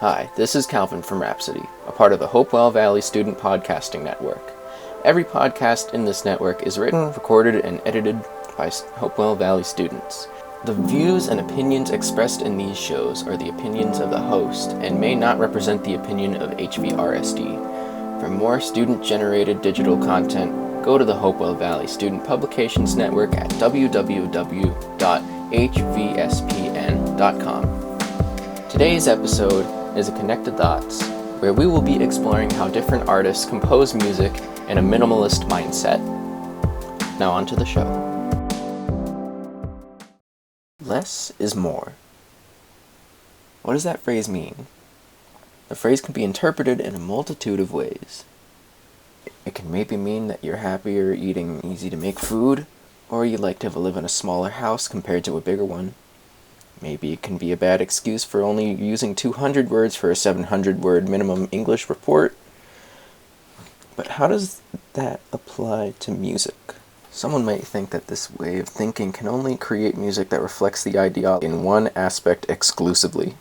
Hi, this is Calvin from Rhapsody, a part of the Hopewell Valley Student Podcasting Network. Every podcast in this network is written, recorded, and edited by Hopewell Valley students. The views and opinions expressed in these shows are the opinions of the host and may not represent the opinion of HVRSD. For more student-generated digital content, go to the Hopewell Valley Student Publications Network at www.hvspn.com. Today's episode is a Connected Dots, where we will be exploring how different artists compose music in a minimalist mindset. Now on to the show. Less is more. What does that phrase mean? The phrase can be interpreted in a multitude of ways. It can maybe mean that you're happier eating easy-to-make food, or you like to live in a smaller house compared to a bigger one. Maybe it can be a bad excuse for only using 200 words for a 700-word minimum English report. But how does that apply to music? Someone might think that this way of thinking can only create music that reflects the ideology in one aspect exclusively.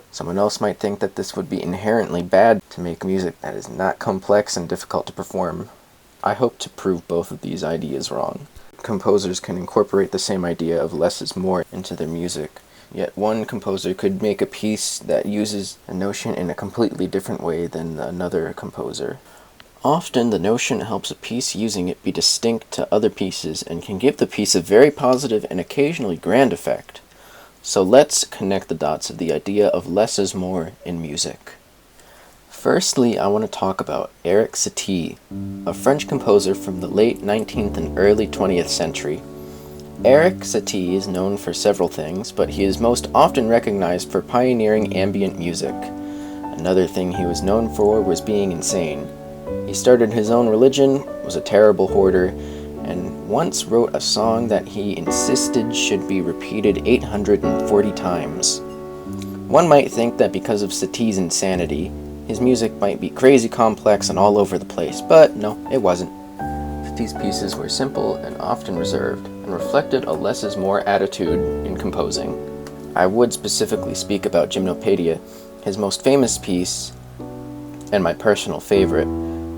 Someone else might think that this would be inherently bad to make music that is not complex and difficult to perform. I hope to prove both of these ideas wrong. Composers can incorporate the same idea of less is more into their music, yet one composer could make a piece that uses a notion in a completely different way than another composer. Often the notion helps a piece using it be distinct to other pieces and can give the piece a very positive and occasionally grand effect. So let's connect the dots of the idea of less is more in music. Firstly, I want to talk about Erik Satie, a French composer from the late 19th and early 20th century. Erik Satie is known for several things, but he is most often recognized for pioneering ambient music. Another thing he was known for was being insane. He started his own religion, was a terrible hoarder, and once wrote a song that he insisted should be repeated 840 times. One might think that because of Satie's insanity, his music might be crazy complex and all over the place, but no, it wasn't. Satie's pieces were simple and often reserved, and reflected a less is more attitude in composing. I would specifically speak about Gymnopaedia, his most famous piece, and my personal favorite,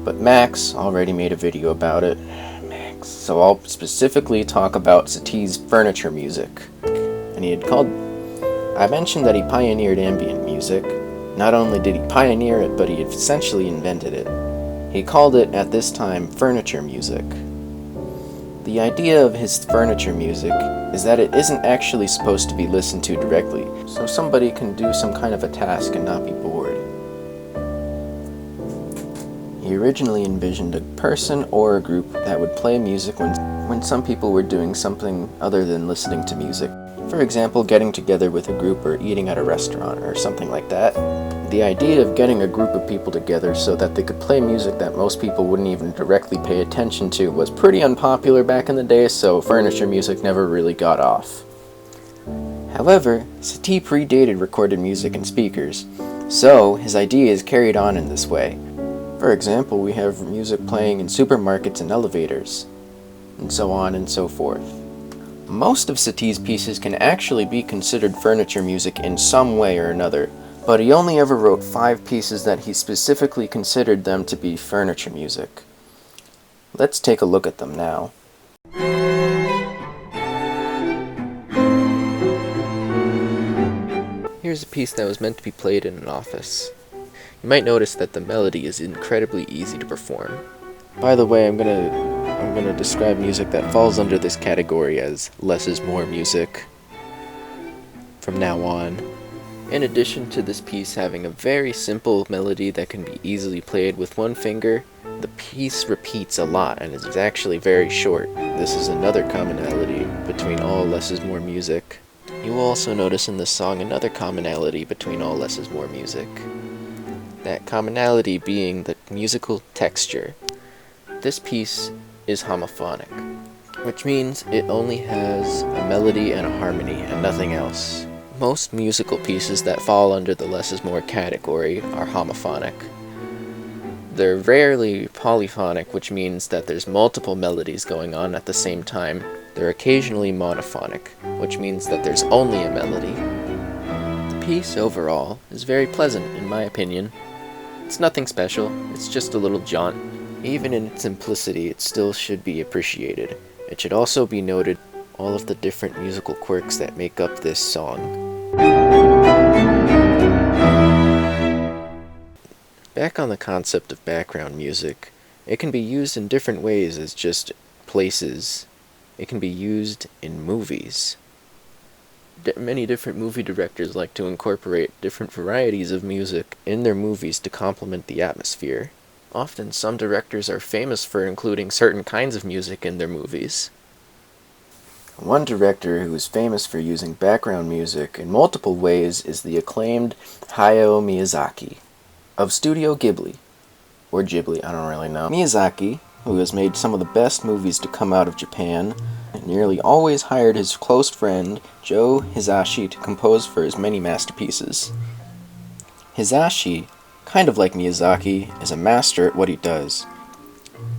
but Max already made a video about it. So I'll specifically talk about Satie's furniture music. And I mentioned that he pioneered ambient music. Not only did he pioneer it, but he essentially invented it. He called it, at this time, furniture music. The idea of his furniture music is that it isn't actually supposed to be listened to directly, so somebody can do some kind of a task and not be bored. He originally envisioned a person or a group that would play music when some people were doing something other than listening to music. For example, getting together with a group or eating at a restaurant or something like that. The idea of getting a group of people together so that they could play music that most people wouldn't even directly pay attention to was pretty unpopular back in the day, so furniture music never really got off. However, Satie predated recorded music and speakers, so his idea is carried on in this way. For example, we have music playing in supermarkets and elevators, and so on and so forth. Most of Satie's pieces can actually be considered furniture music in some way or another, but he only ever wrote 5 pieces that he specifically considered them to be furniture music. Let's take a look at them now. Here's a piece that was meant to be played in an office. You might notice that the melody is incredibly easy to perform. By the way, I'm gonna describe music that falls under this category as less is more music from now on. In addition to this piece having a very simple melody that can be easily played with one finger, the piece repeats a lot and is actually very short. This is another commonality between all less is more music. You will also notice in this song another commonality between all less is more music. That commonality being the musical texture. This piece is homophonic, which means it only has a melody and a harmony and nothing else. Most musical pieces that fall under the less is more category are homophonic. They're rarely polyphonic, which means that there's multiple melodies going on at the same time. They're occasionally monophonic, which means that there's only a melody. The piece, overall, is very pleasant, in my opinion. It's nothing special, it's just a little jaunt. Even in its simplicity, it still should be appreciated. It should also be noted all of the different musical quirks that make up this song. Back on the concept of background music, it can be used in different ways as just places. It can be used in movies. Many different movie directors like to incorporate different varieties of music in their movies to complement the atmosphere. Often, some directors are famous for including certain kinds of music in their movies. One director who is famous for using background music in multiple ways is the acclaimed Hayao Miyazaki of Studio Ghibli, or Ghibli, I don't really know. Miyazaki, who has made some of the best movies to come out of Japan, nearly always hired his close friend, Joe Hisaishi, to compose for his many masterpieces. Hisaishi, kind of like Miyazaki, is a master at what he does.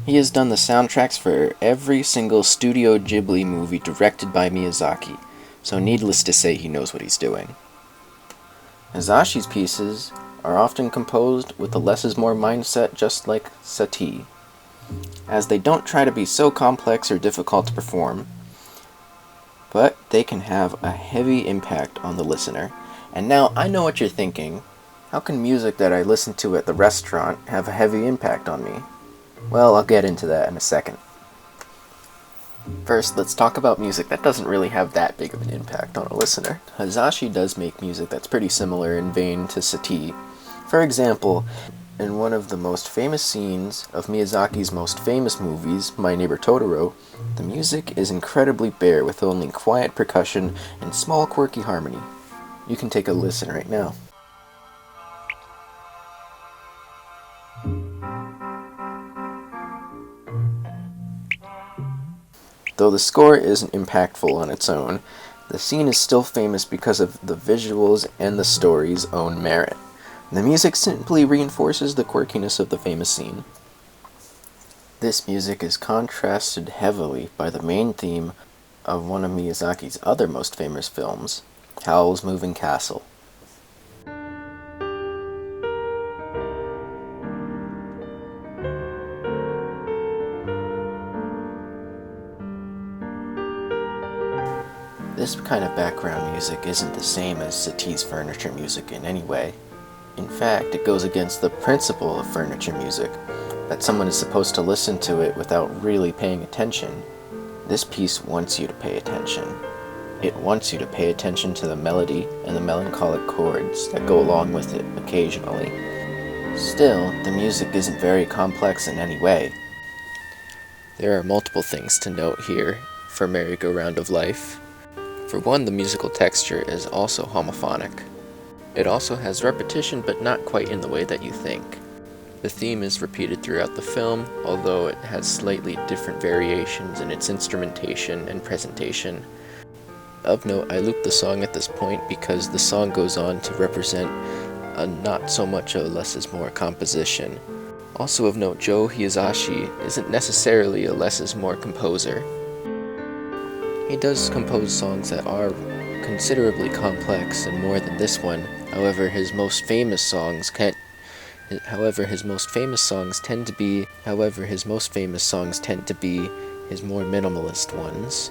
He has done the soundtracks for every single Studio Ghibli movie directed by Miyazaki, so needless to say he knows what he's doing. Hisaishi's pieces are often composed with a less is more mindset, just like Satie, as they don't try to be so complex or difficult to perform, but they can have a heavy impact on the listener. And now I know what you're thinking. How can music that I listen to at the restaurant have a heavy impact on me? Well, I'll get into that in a second. First, let's talk about music that doesn't really have that big of an impact on a listener. Hisaishi does make music that's pretty similar in vein to Satie. For example, in one of the most famous scenes of Miyazaki's most famous movies, My Neighbor Totoro, the music is incredibly bare with only quiet percussion and small quirky harmony. You can take a listen right now. Though the score isn't impactful on its own, the scene is still famous because of the visuals and the story's own merit. The music simply reinforces the quirkiness of the famous scene. This music is contrasted heavily by the main theme of one of Miyazaki's other most famous films, Howl's Moving Castle. This kind of background music isn't the same as Satie's furniture music in any way. In fact, it goes against the principle of furniture music, that someone is supposed to listen to it without really paying attention. This piece wants you to pay attention. It wants you to pay attention to the melody and the melancholic chords that go along with it occasionally. Still, the music isn't very complex in any way. There are multiple things to note here for Merry-Go-Round of Life. For one, the musical texture is also homophonic. It also has repetition, but not quite in the way that you think. The theme is repeated throughout the film, although it has slightly different variations in its instrumentation and presentation. Of note, I looped the song at this point because the song goes on to represent a not so much a less is more composition. Also of note, Joe Hisaishi isn't necessarily a less is more composer. He does compose songs that are considerably complex and more than this one. However, his most famous songs tend to be his more minimalist ones.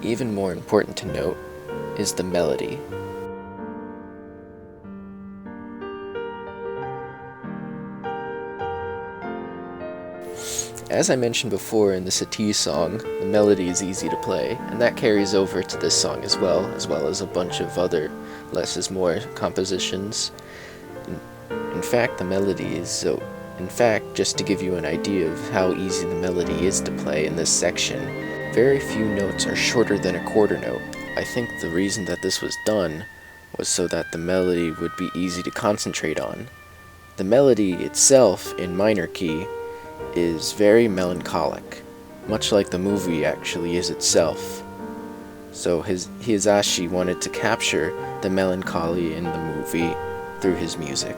Even more important to note is the melody. As I mentioned before in the Satie song, the melody is easy to play, and that carries over to this song as well as a bunch of other less is more compositions. In fact, just to give you an idea of how easy the melody is to play in this section, very few notes are shorter than a quarter note. I think the reason that this was done was so that the melody would be easy to concentrate on. The melody itself, in minor key, is very melancholic, much like the movie actually is itself. So Hisaishi wanted to capture the melancholy in the movie through his music.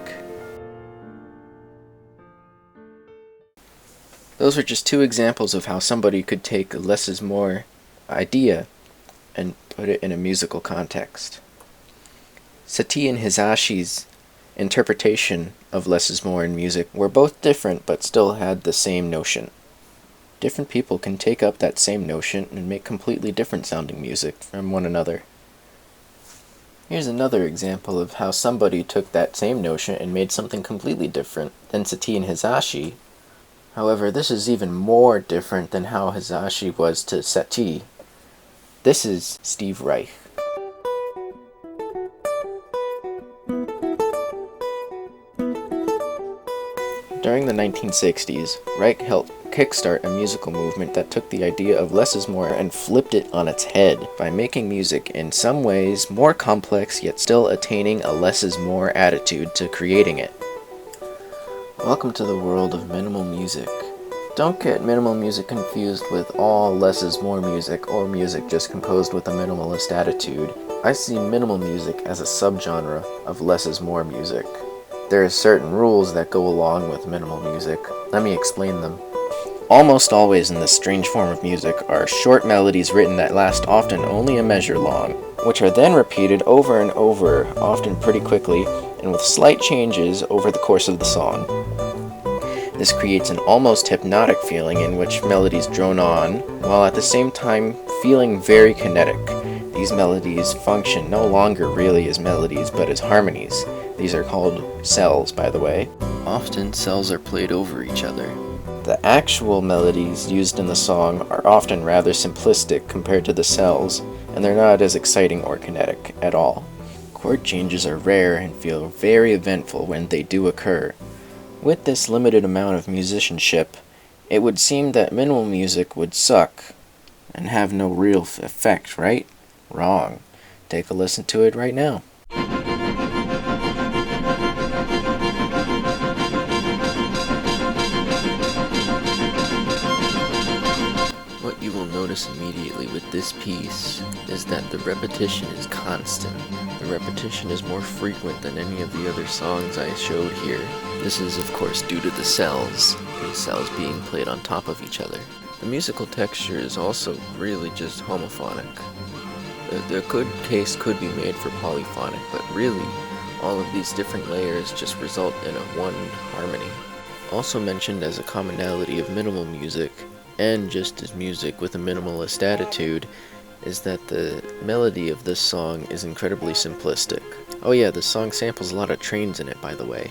Those are just two examples of how somebody could take a less is more idea and put it in a musical context. Satie and Hisaishi's interpretation of less is more in music were both different but still had the same notion. Different people can take up that same notion and make completely different sounding music from one another. Here's another example of how somebody took that same notion and made something completely different than Satie and Hisaishi. However, this is even more different than how Hisaishi was to Satie. This is Steve Reich. During the 1960s, Reich helped kickstart a musical movement that took the idea of less is more and flipped it on its head by making music in some ways more complex yet still attaining a less is more attitude to creating it. Welcome to the world of minimal music. Don't get minimal music confused with all less is more music or music just composed with a minimalist attitude. I see minimal music as a subgenre of less is more music. There are certain rules that go along with minimal music. Let me explain them. Almost always in this strange form of music are short melodies written that last often only a measure long, which are then repeated over and over, often pretty quickly, and with slight changes over the course of the song. This creates an almost hypnotic feeling in which melodies drone on, while at the same time feeling very kinetic. These melodies function no longer really as melodies, but as harmonies. These are called cells, by the way. Often, cells are played over each other. The actual melodies used in the song are often rather simplistic compared to the cells, and they're not as exciting or kinetic at all. Chord changes are rare and feel very eventful when they do occur. With this limited amount of musicianship, it would seem that minimal music would suck and have no real effect, right? Wrong. Take a listen to it right now. What you will notice immediately with this piece is that the repetition is constant. The repetition is more frequent than any of the other songs I showed here. This is of course due to the cells being played on top of each other. The musical texture is also really just homophonic. The good case could be made for polyphonic, but really, all of these different layers just result in a one harmony. Also mentioned as a commonality of minimal music, and just as music with a minimalist attitude, is that the melody of this song is incredibly simplistic. Oh yeah, the song samples a lot of trains in it, by the way.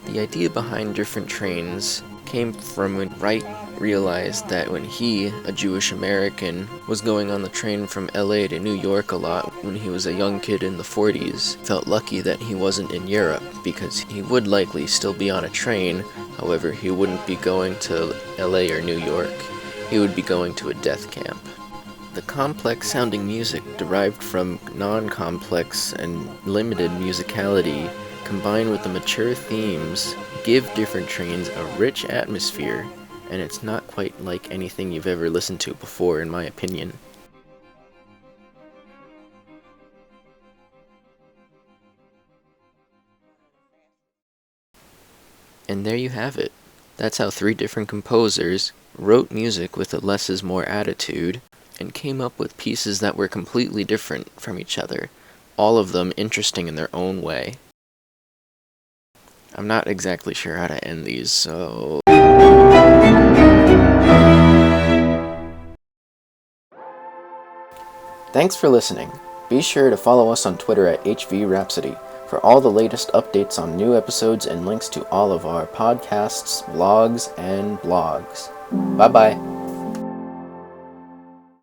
The idea behind different trains came from when Reich realized that when he, a Jewish American, was going on the train from LA to New York a lot when he was a young kid in the 40s, felt lucky that he wasn't in Europe because he would likely still be on a train, however he wouldn't be going to LA or New York, he would be going to a death camp. The complex sounding music derived from non-complex and limited musicality combined with the mature themes give different trains a rich atmosphere, and it's not quite like anything you've ever listened to before, in my opinion. And there you have it. That's how 3 different composers wrote music with a less is more attitude, and came up with pieces that were completely different from each other, all of them interesting in their own way. I'm not exactly sure how to end these, so... Thanks for listening. Be sure to follow us on Twitter at HVRhapsody for all the latest updates on new episodes and links to all of our podcasts, vlogs, and blogs. Bye-bye.